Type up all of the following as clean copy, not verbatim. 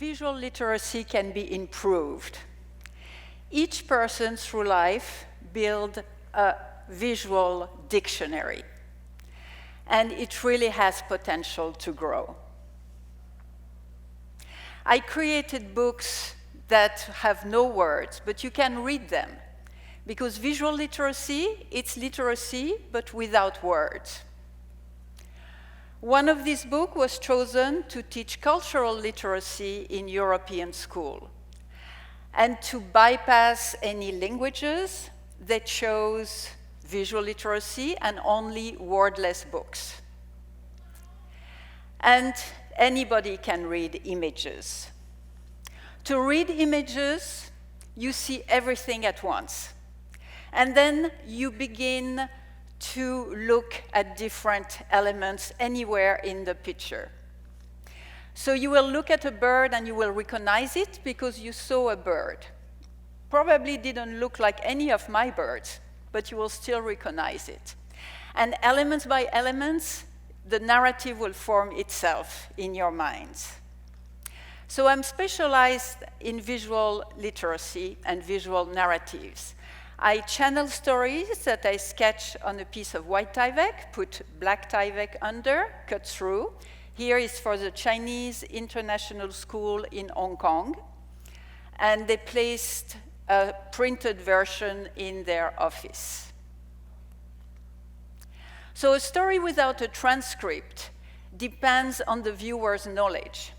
visual literacy can be improved. Each person through life builds a visual dictionary, and it really has potential to grow. I created books that have no words, but you can read them, because visual literacy, it's literacy, but without words. One of these books was chosen to teach cultural literacy in European school. And to bypass any languages, they chose visual literacy and only wordless books. And anybody can read images. To read images, you see everything at once. And then you begin to look at different elements anywhere in the picture. So you will look at a bird and you will recognize it because you saw a bird. Probably didn't look like any of my birds, but you will still recognize it. And elements by elements, the narrative will form itself in your minds. So I'm specialized in visual literacy and visual narratives. I channel stories that I sketch on a piece of white Tyvek, put black Tyvek under, cut through. Here is for the Chinese International School in Hong Kong. And they placed a printed version in their office. So a story without a transcript depends on the viewer's knowledge.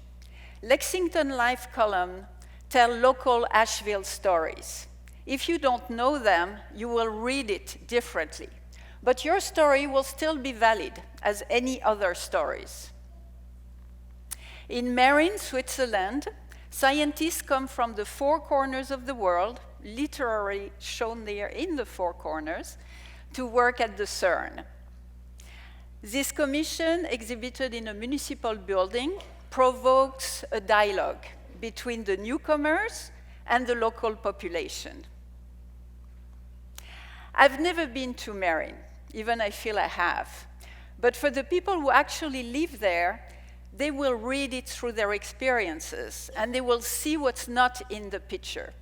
Lexington Life column tell local Asheville stories. If you don't know them, you will read it differently. But your story will still be valid as any other stories. In Marin, Switzerland, scientists come from the four corners of the world, literally shown there in the four corners, to work at the CERN. This commission, exhibited in a municipal building, provokes a dialogue between the newcomers and the local population. I've never been to Marin, even I feel I have. But for the people who actually live there, they will read it through their experiences, and they will see what's not in the picture.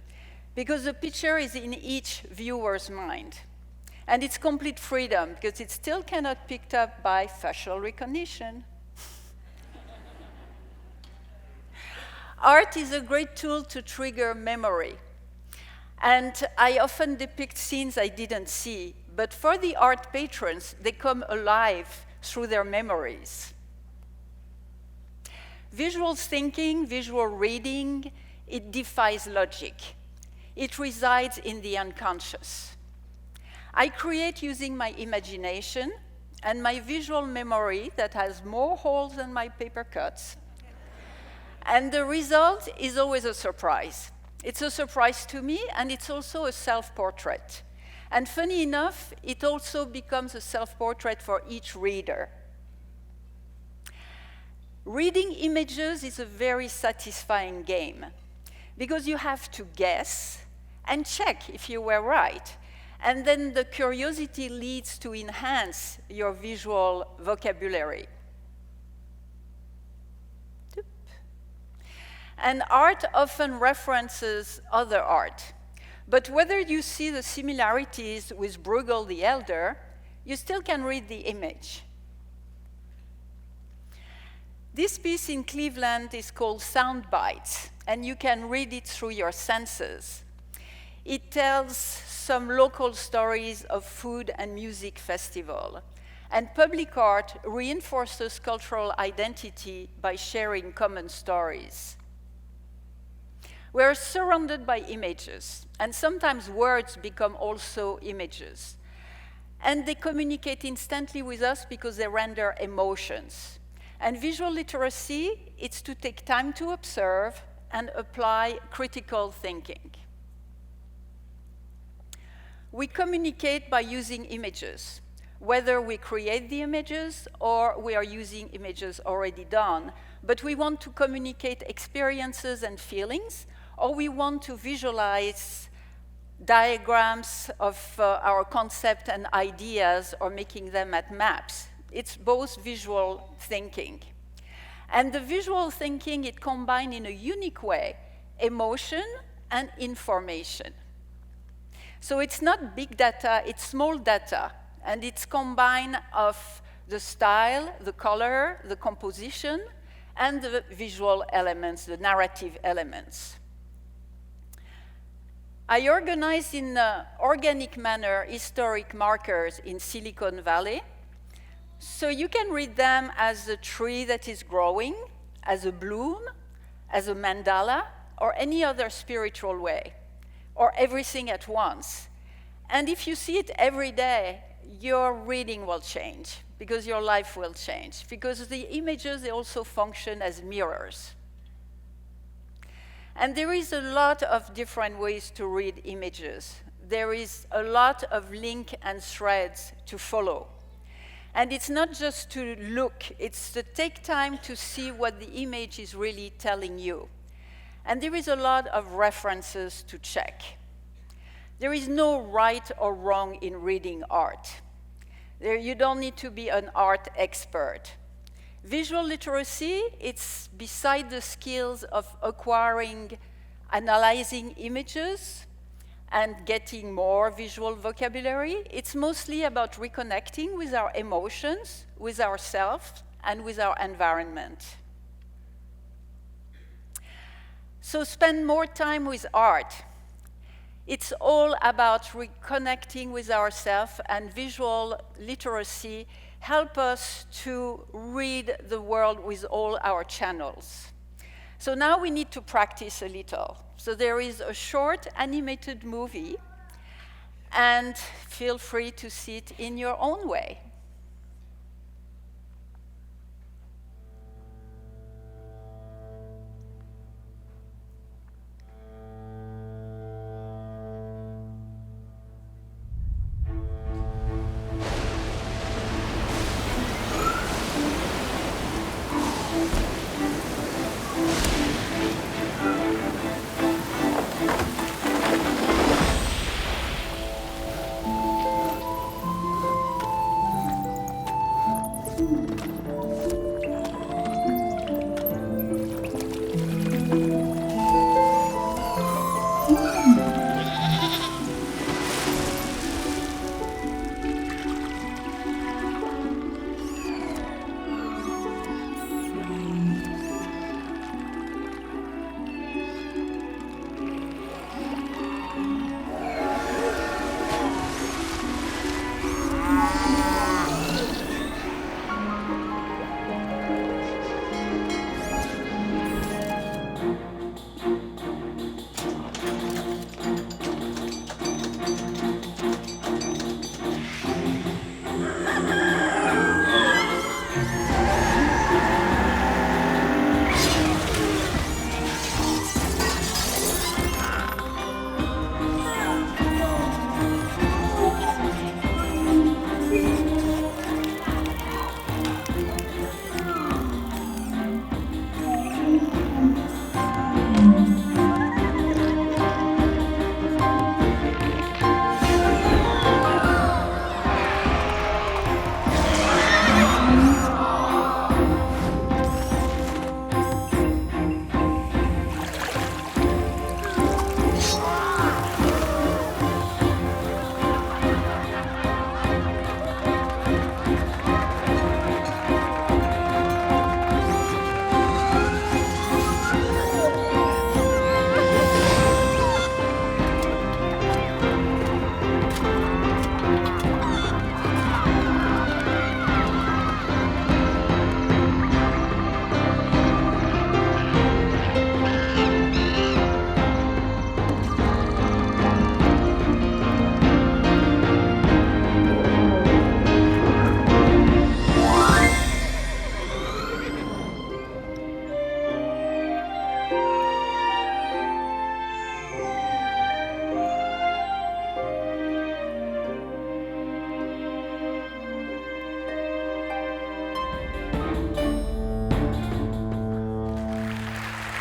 Because the picture is in each viewer's mind. And it's complete freedom, because it still cannot be picked up by facial recognition. Art is a great tool to trigger memory. And I often depict scenes I didn't see, but for the art patrons, they come alive through their memories. Visual thinking, visual reading, it defies logic. It resides in the unconscious. I create using my imagination and my visual memory that has more holes than my paper cuts. And the result is always a surprise. It's a surprise to me, and it's also a self-portrait. And funny enough, it also becomes a self-portrait for each reader. Reading images is a very satisfying game, because you have to guess and check if you were right. And then the curiosity leads to enhance your visual vocabulary. And art often references other art. But whether you see the similarities with Bruegel the Elder, you still can read the image. This piece in Cleveland is called Sound Bites, and you can read it through your senses. It tells some local stories of food and music festival. And public art reinforces cultural identity by sharing common stories. We're surrounded by images, and sometimes words become also images. And they communicate instantly with us because they render emotions. And visual literacy, it's to take time to observe and apply critical thinking. We communicate by using images, whether we create the images or we are using images already done. But we want to communicate experiences and feelings, or we want to visualize diagrams of our concept and ideas, or making them at maps. It's both visual thinking. And the visual thinking, it combines in a unique way emotion and information. So it's not big data, it's small data, and it's combined of the style, the color, the composition, and the visual elements, the narrative elements. I organize in an organic manner historic markers in Silicon Valley. So you can read them as a tree that is growing, as a bloom, as a mandala, or any other spiritual way, or everything at once. And if you see it every day, your reading will change, because your life will change, because the images, they also function as mirrors. And there is a lot of different ways to read images. There is a lot of links and threads to follow. And it's not just to look, it's to take time to see what the image is really telling you. And there is a lot of references to check. There is no right or wrong in reading art. You don't need to be an art expert. Visual literacy, it's beside the skills of acquiring, analyzing images, and getting more visual vocabulary. It's mostly about reconnecting with our emotions, with ourselves, and with our environment. So spend more time with art. It's all about reconnecting with ourselves, and visual literacy help us to read the world with all our channels. So now we need to practice a little. So there is a short animated movie, and feel free to see it in your own way.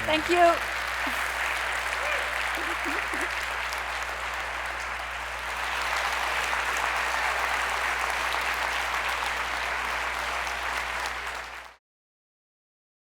Thank you.